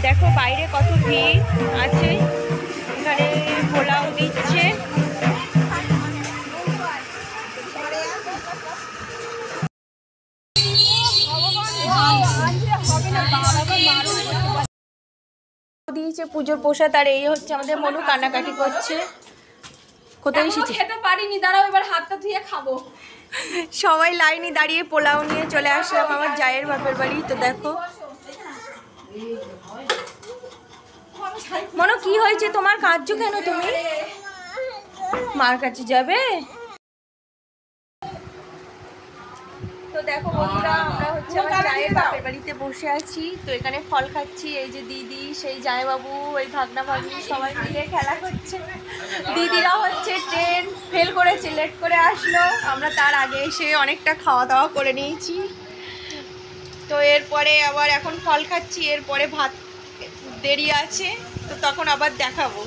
দেখো বাইরে কত ভিড় আছে, এখানে পোলাও দিচ্ছে। দিয়েছে পুজোর প্রসাদ, আর এই হচ্ছে আমাদের মনু কান্নাকাটি করছে। কোথায় এসেছি? খেতে পারিনি, দাঁড়াও এবার হাতটা ধুয়ে খাবো। সবাই লাইনে দাঁড়িয়ে পোলাও নিয়ে চলে আসলাম আমার জায়ের বাপের বাড়ি। তো দেখো মনো, কি হয়েছে তোমার? কাঁদছো কেন তুমি? মার কাছে যাবে? তো দেখো বন্ধুরা, আমরা হচ্ছে আমার জায়ের বাপের বাড়িতে বসে আছি। তো এখানে ফল খাচ্ছি। এই যে দিদি, সেই জায়বাবু, ওই ভাগনা ভাগ্নি সবাই মিলে খেলা করছে। দিদিরা হচ্ছে ট্রেন ফেল করেছে, লেট করে আসলো। আমরা তার আগে এসে অনেকটা খাওয়া দাওয়া করে নিয়েছি। তো এরপরে আবার এখন ফল খাচ্ছি, এরপরে ভাত দেরি আছে, তো তখন আবার দেখাবো।